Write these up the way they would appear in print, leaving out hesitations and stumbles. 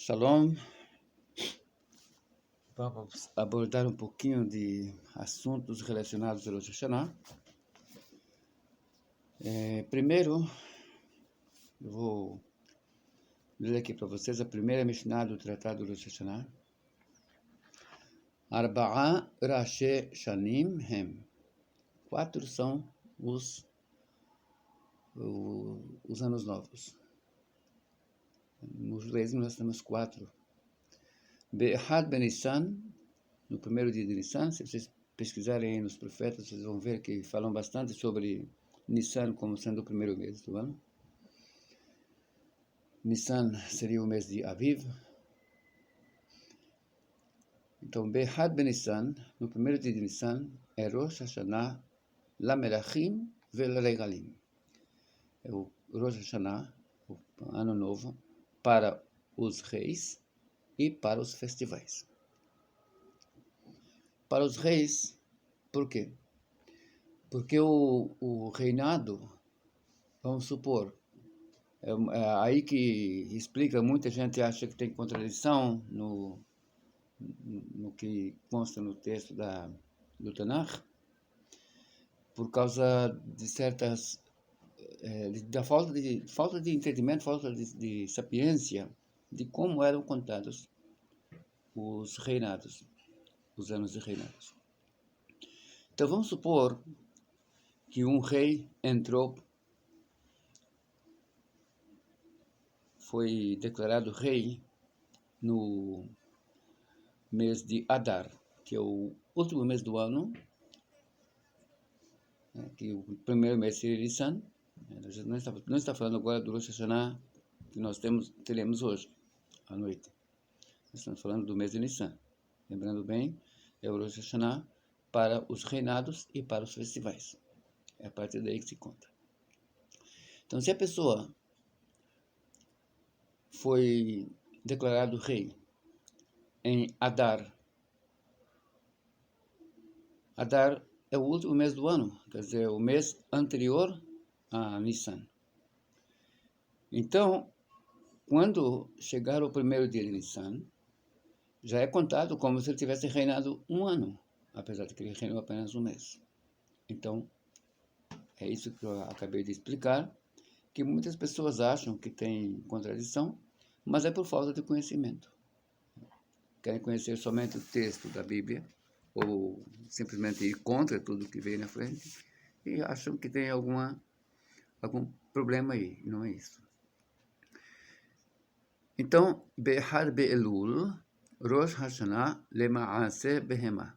Shalom, vamos abordar um pouquinho de assuntos relacionados ao Rosh Hashanah. Primeiro, eu vou ler aqui para vocês a primeira Mishnah do Tratado do Rosh Hashanah. Arba'a Rashi Shanim Hem. 4 são os anos novos. No judaísmo nós temos 4. Be'ehad ben Nissan, no primeiro dia de Nissan. Se vocês pesquisarem aí nos profetas, vocês vão ver que falam bastante sobre Nissan como sendo o primeiro mês do ano. Nissan seria o mês de Aviv. Então, Be'ehad ben Nissan, no primeiro dia de Nissan, é Rosh Hashanah Lamelachim Velregalim. É o Rosh Hashanah, o ano novo, para os reis e para os festivais. Para os reis, por quê? Porque o reinado, vamos supor, é aí que explica, muita gente acha que tem contradição no que consta no texto do Tanakh, por causa de certas, da falta de entendimento, falta de sapiência de como eram contados os reinados, os anos de reinados. Então vamos supor que um rei foi declarado rei no mês de Adar, que é o último mês do ano, que o primeiro mês seria Nissan. A gente não está falando agora do Rosh Hashanah que nós teremos hoje, à noite. Nós estamos falando do mês de Nissan. Lembrando bem, é o Rosh Hashanah para os reinados e para os festivais. É a partir daí que se conta. Então, se a pessoa foi declarado rei em Adar, Adar é o último mês do ano, quer dizer, o mês anterior a Nissan. Então, quando chegar o primeiro dia de Nissan, já é contado como se ele tivesse reinado um ano, apesar de que ele reinou apenas um mês. Então, é isso que eu acabei de explicar, que muitas pessoas acham que tem contradição, mas é por falta de conhecimento. Querem conhecer somente o texto da Bíblia, ou simplesmente ir contra tudo que veio na frente, e acham que tem algum problema aí, e não é isso. Então, Be'ehad Be'elul, Rosh Hashanah Lema'aseh Behemah.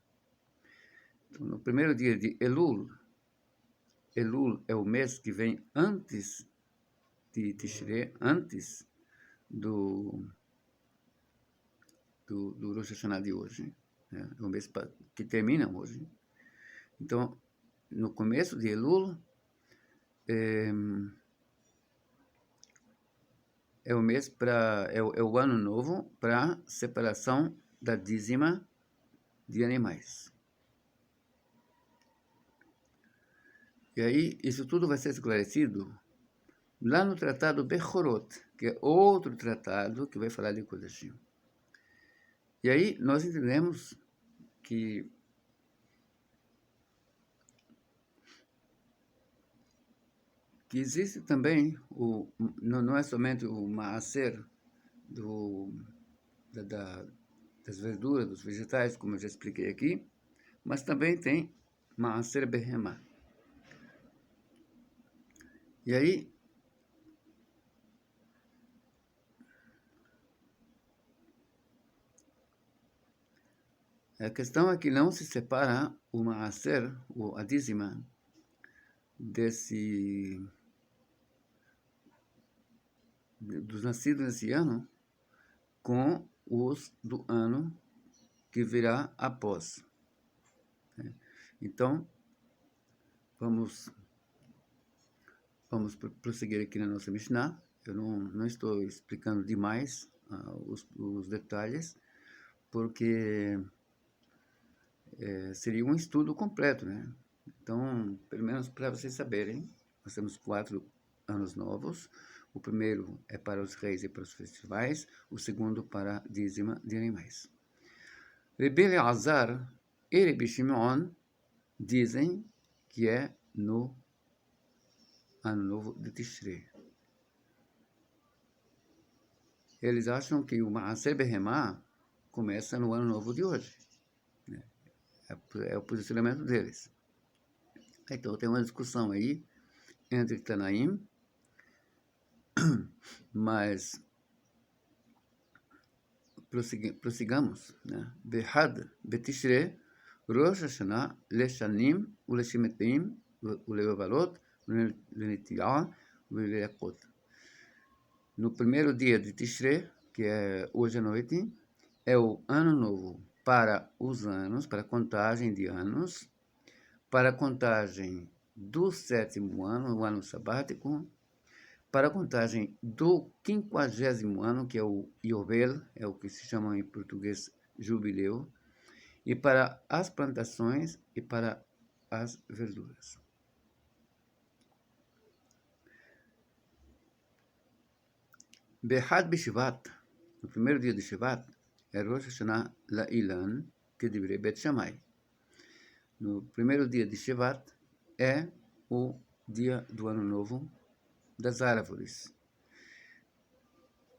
Então, no primeiro dia de Elul, Elul é o mês que vem antes de Tishrei, antes do Rosh Hashanah de hoje, né? É o mês que termina hoje. Então, no começo de Elul, é o mês é o ano novo para separação da dízima de animais. E aí, isso tudo vai ser esclarecido lá no tratado Bechorot, que é outro tratado que vai falar de Kodashim. E aí, nós entendemos que existe também, não é somente o Maaser das verduras, dos vegetais, como eu já expliquei aqui, mas também tem Maaser Behemah. E aí, a questão é que não se separa o Maaser, a dízima, dos nascidos nesse ano, com os do ano que virá após. Então, vamos prosseguir aqui na nossa Mishnah. Eu não estou explicando demais os detalhes, porque seria um estudo completo, né? Então, pelo menos para vocês saberem, nós temos 4 anos novos. O primeiro é para os reis e para os festivais, o segundo para a dízima de animais. Rebbe Eleazar e Rebbe Shimon dizem que é no Ano Novo de Tishrei. Eles acham que o Maaser Behemá começa no Ano Novo de hoje. É o posicionamento deles. Então tem uma discussão aí entre Tanaim, mas prossigamos, né? Behad Betishrei, Rosh Hashanah, Leshanim, Uleshimetim, Ulevavalot, Lenetiah, Uleakot. No primeiro dia de Tishrei, que é hoje à noite, é o ano novo para os anos, para a contagem de anos, para a contagem do 7º ano, o ano sabático, para a contagem do 50º ano, que é o Yovel, é o que se chama em português jubileu, e para as plantações e para as verduras. Behad B'Shivat, no primeiro dia de Shivat, é Rosh Hashanah La'ilan, que deveria Bet Shammai. No primeiro dia de Shivat é o dia do Ano Novo das árvores.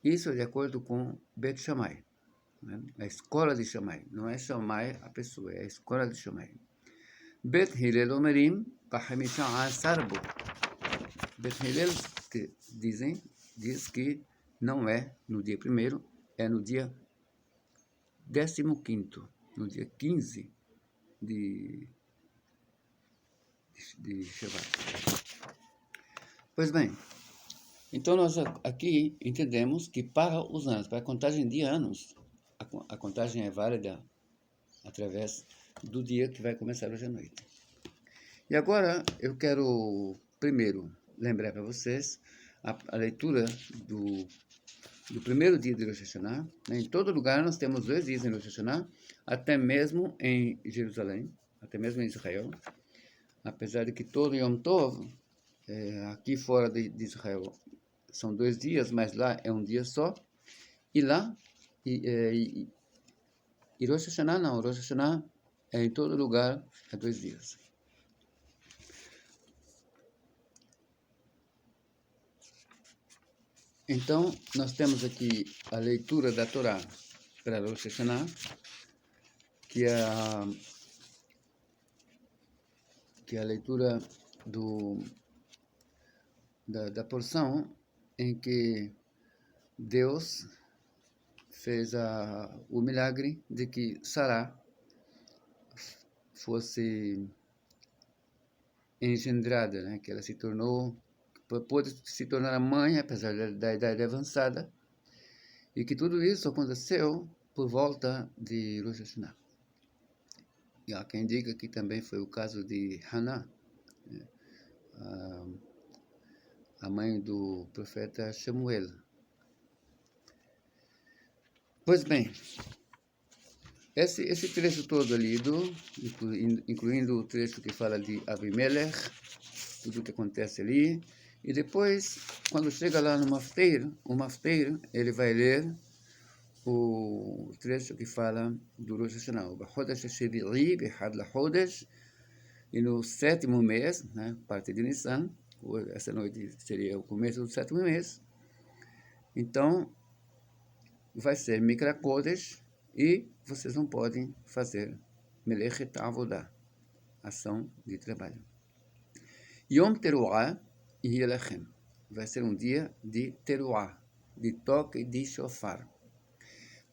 Isso é de acordo com Bet Shammai, né? A escola de Shammai. Não é Shammai a pessoa, é a escola de Shammai. Bet Hillel Omerim Bahamisha Asarbo. Bet Hillel diz que não é no dia 1º, é no dia 15º, no dia 15 de Shivat. Pois bem, então nós aqui entendemos que para os anos, para a contagem de anos, a contagem é válida através do dia que vai começar hoje à noite. E agora eu quero primeiro lembrar para vocês a leitura do primeiro dia de Rosh Hashanah. Em todo lugar nós temos 2 dias em Rosh Hashanah, até mesmo em Jerusalém, até mesmo em Israel. Apesar de que todo Yom Tov, aqui fora de Israel, são 2 dias, mas lá é um dia só. E lá, e Rosh Hashanah não, Rosh Hashanah é em todo lugar, é 2 dias. Então, nós temos aqui a leitura da Torá para Rosh Hashanah, que é a leitura da porção em que Deus fez o milagre de que Sará fosse engendrada, né? Que ela pôde se tornar mãe, apesar da idade avançada, e que tudo isso aconteceu por volta de Rosh Hashanah. E há quem diga que também foi o caso de Haná, né? A mãe do profeta Shemuel. Pois bem, esse trecho todo lido, incluindo o trecho que fala de Abimelech, tudo o que acontece ali, e depois, quando chega lá no Mafteir, o Mafteir, ele vai ler o trecho que fala do Rosh Hashanah, o B'Chodesh HaShevi'i B'Chad LaChodesh, e no 7º mês, né, parte de Nissan, essa noite seria o começo do 7º mês, então vai ser Mikra Kodesh, e vocês não podem fazer Melechet Avodah, ação de trabalho. Yom Teruah Yelechem, vai ser um dia de Teruah, de toque de shofar.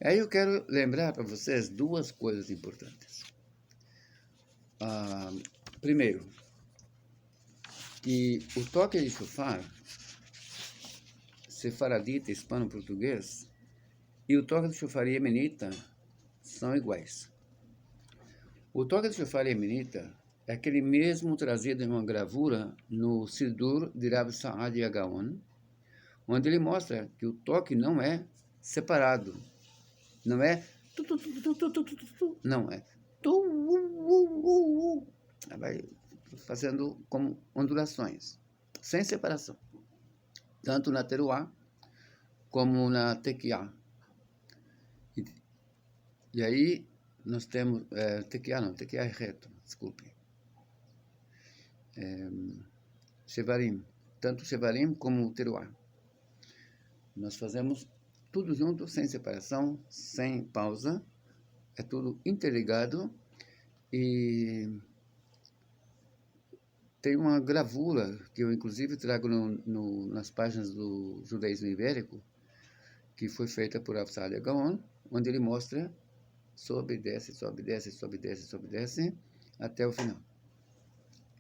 Aí eu quero lembrar para vocês 2 coisas importantes. Primeiro, que o toque de shofar, sefaradita, hispano-português, e o toque de shofar iemenita são iguais. O toque de shofar iemenita é aquele mesmo trazido em uma gravura no Sidur de Rav Saadia Gaon, onde ele mostra que o toque não é separado, não é não é vai fazendo como ondulações, sem separação. tanto na Teruá como na Tequiá. E aí nós temos, Tequiá é reto, desculpe. Shevarim, tanto Shevarim como Teruá. Nós fazemos tudo junto, sem separação, sem pausa, é tudo interligado e tem uma gravura que eu inclusive trago nas páginas do Judaísmo Ibérico, que foi feita por Avsalia Gaon, onde ele mostra sobe, desce, sobe, desce, sobe, desce, sobe, desce, até o final.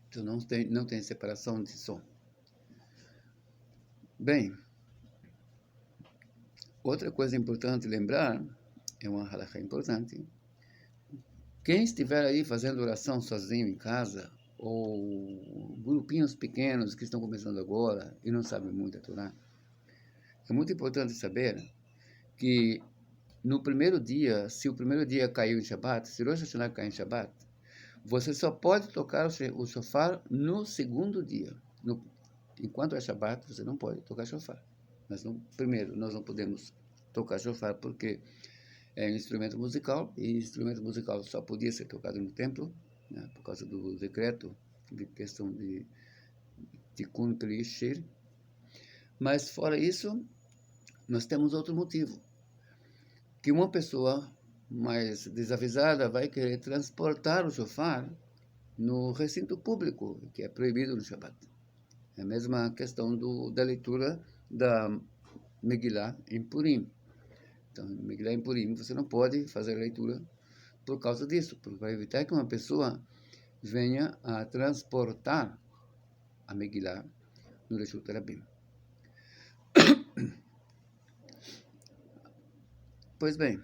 Então não tem separação de som. Bem, outra coisa importante lembrar, é uma halakha importante, quem estiver aí fazendo oração sozinho em casa, ou grupinhos pequenos que estão começando agora e não sabem muito a Torá, é muito importante saber que no primeiro dia, se o primeiro dia caiu em Shabbat, se Rosh Hashanah caiu em Shabbat, você só pode tocar o shofar no segundo dia. Enquanto é Shabbat, você não pode tocar shofar. Mas primeiro, nós não podemos tocar shofar porque é um instrumento musical, e instrumento musical só podia ser tocado no templo, né, por causa do decreto de questão de Tikkun Klishir. Mas fora isso, nós temos outro motivo, que uma pessoa mais desavisada vai querer transportar o shofar no recinto público, que é proibido no Shabbat. É a mesma questão da leitura da Megillah em Purim. Então, Megillah em Purim, você não pode fazer a leitura por causa disso, porque vai evitar que uma pessoa venha a transportar a Megillah no Reshut Rabim. Pois bem,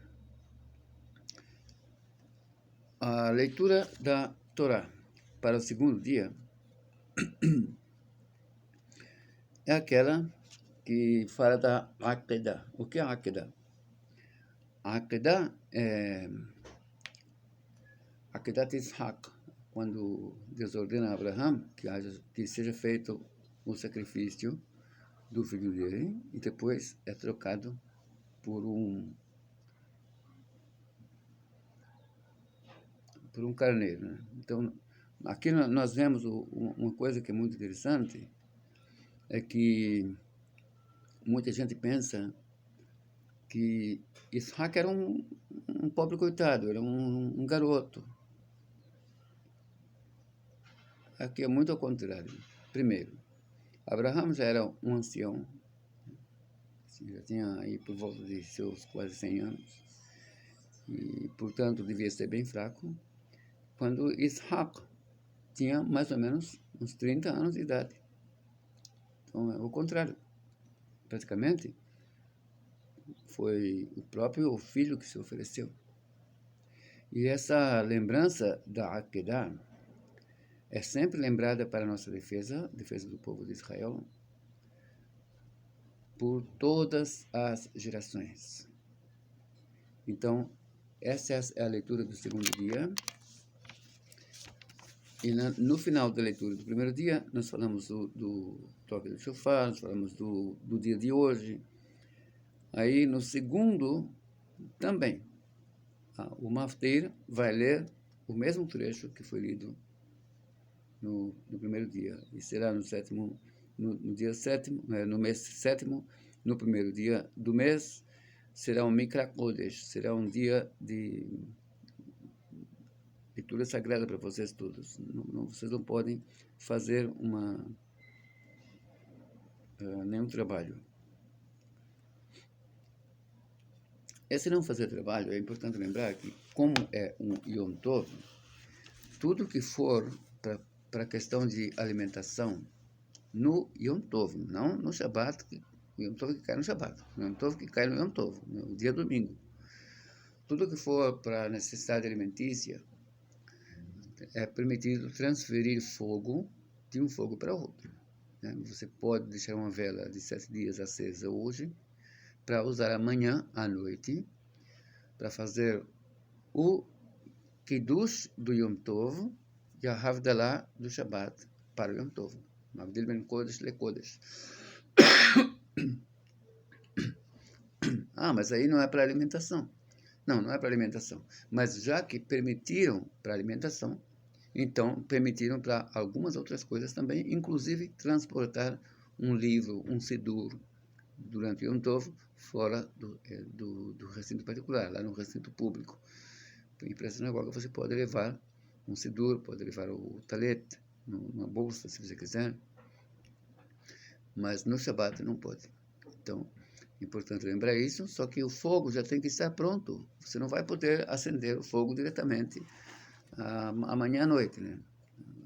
a leitura da Torá para o segundo dia é aquela que fala da Akedah. O que é a Akedah? A Akedah é Akedat Yitzhak, quando Deus ordena a Abraham que seja feito o sacrifício do filho dele, e depois é trocado por um carneiro, né? Então, aqui nós vemos uma coisa que é muito interessante, é que muita gente pensa que Isaac era um pobre coitado, era um garoto. Aqui é muito ao contrário. Primeiro, Abraham já era um ancião, já tinha aí por volta de seus quase 100 anos, e, portanto, devia ser bem fraco, quando Isaac tinha mais ou menos uns 30 anos de idade. Então, é o contrário. Praticamente, foi o próprio filho que se ofereceu. E essa lembrança da Akedah é sempre lembrada para a nossa defesa do povo de Israel, por todas as gerações. Então, essa é a leitura do segundo dia. E no final da leitura do primeiro dia, nós falamos do toque do shofar, nós falamos do dia de hoje. Aí, no segundo, também, o mafteir vai ler o mesmo trecho que foi lido no primeiro dia. E será no dia sétimo, no mês sétimo, no primeiro dia do mês, será um Mikra Kodesh, será um dia de leitura sagrada para vocês todos. Vocês não podem fazer nenhum trabalho. Esse não fazer trabalho, é importante lembrar que, como é um Yom Tov, tudo que for para a questão de alimentação no Yom Tov, não no Shabbat, o Yom Tov que cai no Shabbat, o Yom Tov que cai no Yom Tov, no dia domingo. Tudo que for para necessidade alimentícia, é permitido transferir fogo de um fogo para outro. Né? Você pode deixar uma vela de 7 dias acesa hoje, para usar amanhã à noite, para fazer o Kiddush do Yom Tov e a Havdalah do Shabbat para o Yom Tov. Mavdil ben Kodesh le Kodesh. Ah, mas aí não é para alimentação. Não, não é para alimentação. Mas já que permitiram para alimentação, então permitiram para algumas outras coisas também, inclusive transportar um livro, um sidur, durante Yom Tov, fora do recinto particular, lá no recinto público. E para a sinagoga você pode levar um sidur, pode levar o talet, numa bolsa, se você quiser, mas no Shabat não pode. Então, é importante lembrar isso, só que o fogo já tem que estar pronto. Você não vai poder acender o fogo diretamente amanhã à noite, né?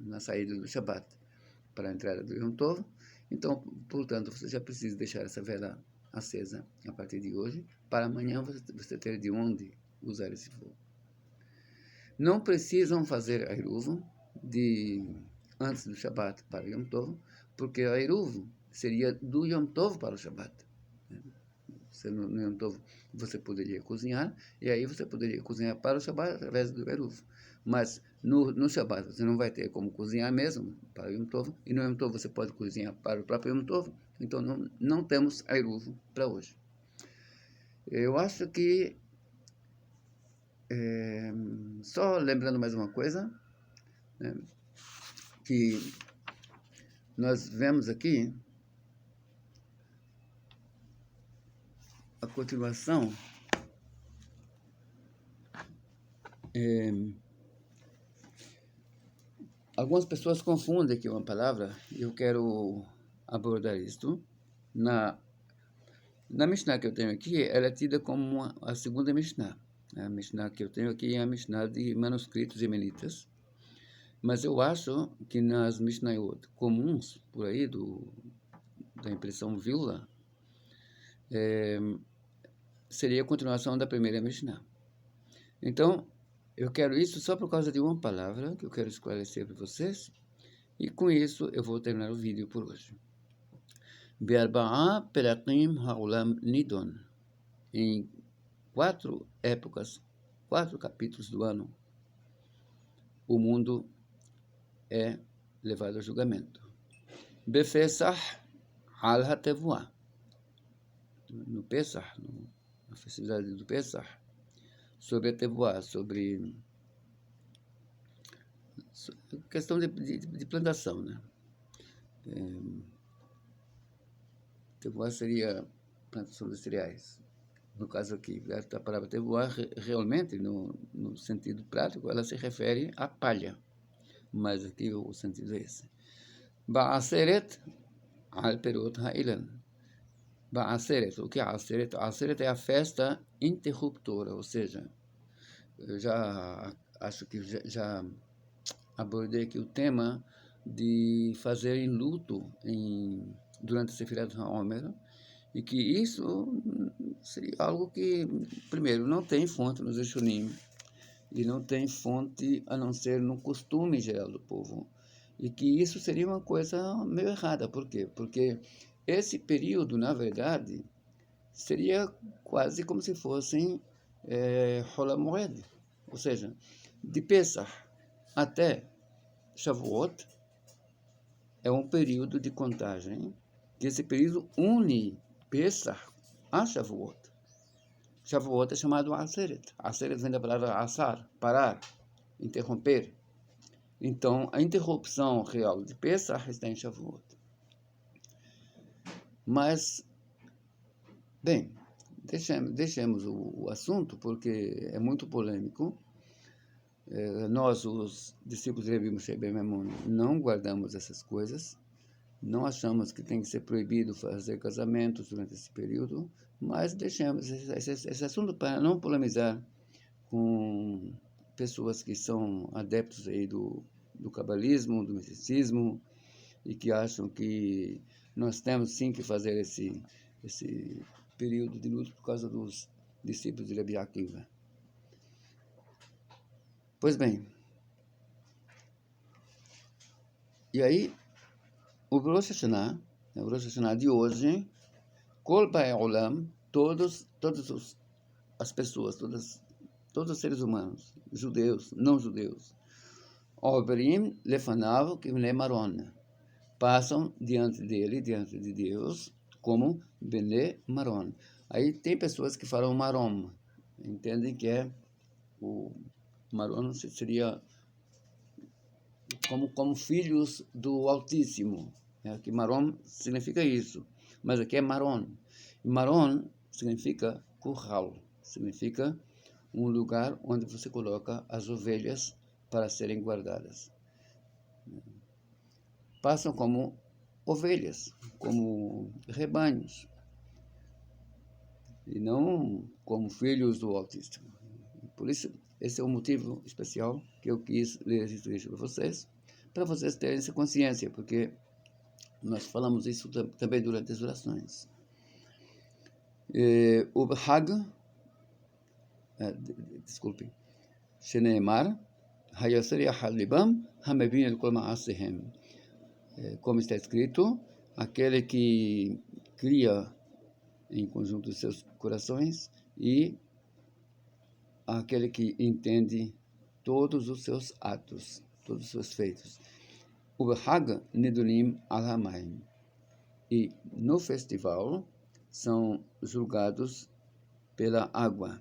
Na saída do Shabat, para a entrada do Yom Tov. Então, portanto, você já precisa deixar essa vela acesa a partir de hoje, para amanhã você ter de onde usar esse fogo. Não precisam fazer a Eruv antes do Shabat para o Yom Tov, porque a Eruv seria do Yom Tov para o Shabat. No Yom Tov você poderia cozinhar, e aí você poderia cozinhar para o Shabat através do Eruv. Mas no Shabat você não vai ter como cozinhar mesmo para o Yom Tov, e no Yom Tov você pode cozinhar para o próprio Yom Tov, então não temos a Eruv para hoje. Eu acho que, só lembrando mais uma coisa, né, que nós vemos aqui a continuação algumas pessoas confundem aqui uma palavra, e eu quero abordar isto. Na Mishnah que eu tenho aqui, ela é tida como a segunda Mishnah. A Mishnah que eu tenho aqui é a Mishnah de manuscritos yemenitas. Mas eu acho que nas Mishnayot comuns, por aí, da impressão Vilna, seria a continuação da primeira Mishnah. Então, eu quero isso só por causa de uma palavra que eu quero esclarecer para vocês, e com isso eu vou terminar o vídeo por hoje. Be'arba'a perakim ha'olam nidon. Em 4 épocas, 4 capítulos do ano, o mundo é levado a julgamento. Befesach al hatevuah. No Pesach, na festividade do Pesach, sobre a Tevuah, sobre questão de plantação, né? Tevuah seria plantação de cereais. No caso aqui, a palavra Tevuah, realmente, no sentido prático, ela se refere à palha. Mas aqui o sentido é esse. Ba'aseret al perot ha'ilan. Ba'aseret, o que é Aseret? Aseret é a festa interruptora, ou seja, eu já acho que já abordei aqui o tema de fazer em luto durante a Sefirat HaOmer, e que isso seria algo que, primeiro, não tem fonte nos Rishonim, e não tem fonte a não ser no costume geral do povo, e que isso seria uma coisa meio errada. Por quê? Porque esse período, na verdade, seria quase como se fossem Hol HaMoed, ou seja, de Pesach até Shavuot é um período de contagem, que esse período une Pesach a Shavuot. Shavuot é chamado Aseret. Aseret vem da palavra Asar, parar, interromper. Então, a interrupção real de Pesach está em Shavuot. Mas, bem, deixemos o assunto, porque é muito polêmico. Nós, os discípulos de Rebbe Moshe ben Maimon, não guardamos essas coisas, não achamos que tem que ser proibido fazer casamentos durante esse período, mas deixemos esse assunto para não polemizar com pessoas que são adeptos aí do cabalismo, do misticismo, e que acham que nós temos sim que fazer esse período de luto por causa dos discípulos de Rebbe Akiva. Pois bem, e aí, o Rosh Hashanah de hoje, Kol Baei Olam, todas as pessoas, todos os seres humanos, judeus, não judeus, Oberim Lefanav Kivnei Maron, passam diante dele, diante de Deus, como Bnei Maron. Aí tem pessoas que falam Marom, entendem que o Maron seria como filhos do Altíssimo, né? Que Marom significa isso, mas aqui é Maron. E Maron significa curral, significa um lugar onde você coloca as ovelhas para serem guardadas. Passam como ovelhas, como rebanhos, e não como filhos do Altíssimo. Por isso, esse é o motivo especial que eu quis ler esse trecho para vocês terem essa consciência, porque nós falamos isso também durante as orações. O Hag, desculpe, Sheneemar, Hayaser Yahad Libam, Hamevin El Kol Ma'asehem. Como está escrito, aquele que cria em conjunto os seus corações e aquele que entende todos os seus atos, todos os seus feitos. O Hag Nedulim Al-Hamayim. E no festival são julgados pela água.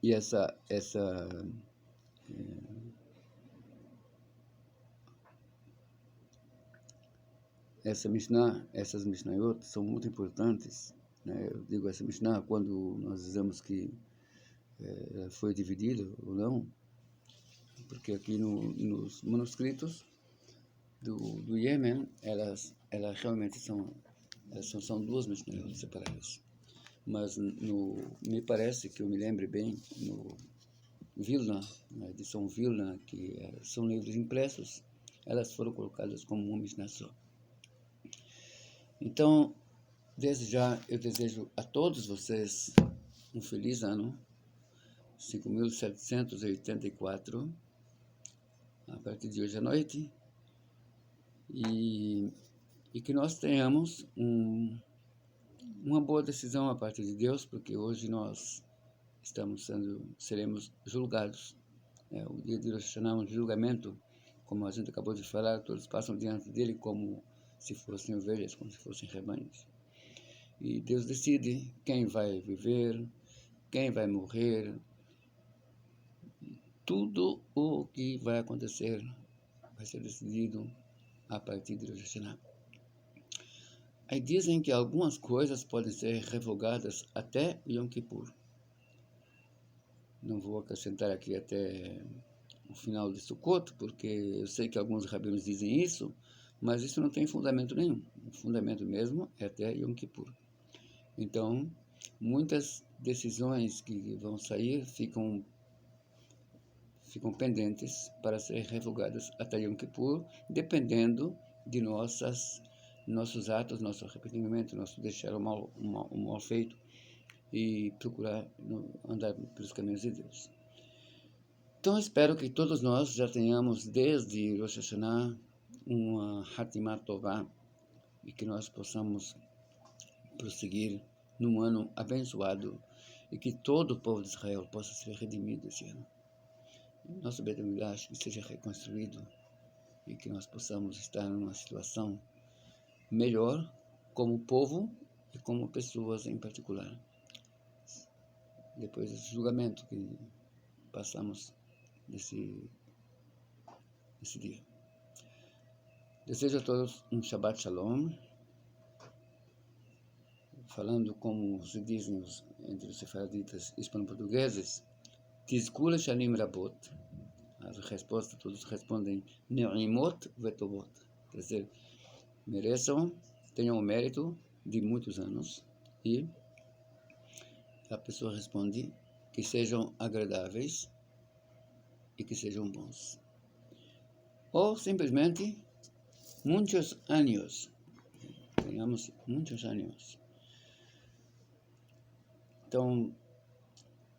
E essas Mishnayot são muito importantes, né? Eu digo essa Mishnah quando nós dizemos que foi dividida ou não, porque aqui nos manuscritos do Iêmen, elas realmente são duas Mishnayot separadas. Mas me parece que eu me lembre bem, no Vilna, na edição Vilna, que são livros impressos, elas foram colocadas como uma Mishnah só. Então, desde já, eu desejo a todos vocês um feliz ano, 5.784, a partir de hoje à noite, e que nós tenhamos uma boa decisão a partir de Deus, porque hoje nós seremos julgados. O dia de Rosh Hashanah é um julgamento, como a gente acabou de falar, todos passam diante dele como se fossem ovelhas, como se fossem rebanhos. E Deus decide quem vai viver, quem vai morrer, tudo o que vai acontecer vai ser decidido a partir de Rosh Hashanah. Aí dizem que algumas coisas podem ser revogadas até Yom Kippur. Não vou acrescentar aqui até o final de Sukkot, porque eu sei que alguns rabinos dizem isso, mas isso não tem fundamento nenhum. O fundamento mesmo é até Yom Kippur. Então, muitas decisões que vão sair ficam pendentes para serem revogadas até Yom Kippur, dependendo de nossos atos, nosso arrependimento, nosso deixar o mal feito e procurar andar pelos caminhos de Deus. Então, espero que todos nós já tenhamos, desde Rosh Hashanah, uma Hatimah Tová, e que nós possamos prosseguir num ano abençoado e que todo o povo de Israel possa ser redimido esse ano. Nosso Beit HaMikdash que seja reconstruído e que nós possamos estar numa situação melhor como povo e como pessoas em particular. Depois desse julgamento que passamos nesse dia. Desejo a todos um Shabbat Shalom. Falando como se dizem entre os sefaraditas hispano-portugueses, Tizkula Shanim Rabot. As respostas, todos respondem Ne'imot Vetovot. Quer dizer, tenham o mérito de muitos anos. E a pessoa responde que sejam agradáveis e que sejam bons. Ou simplesmente muitos anos. Tenhamos muitos anos. Então,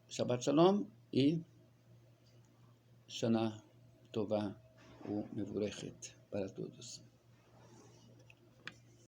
Shabbat Shalom e Shana Tová ou Mevurechet para todos.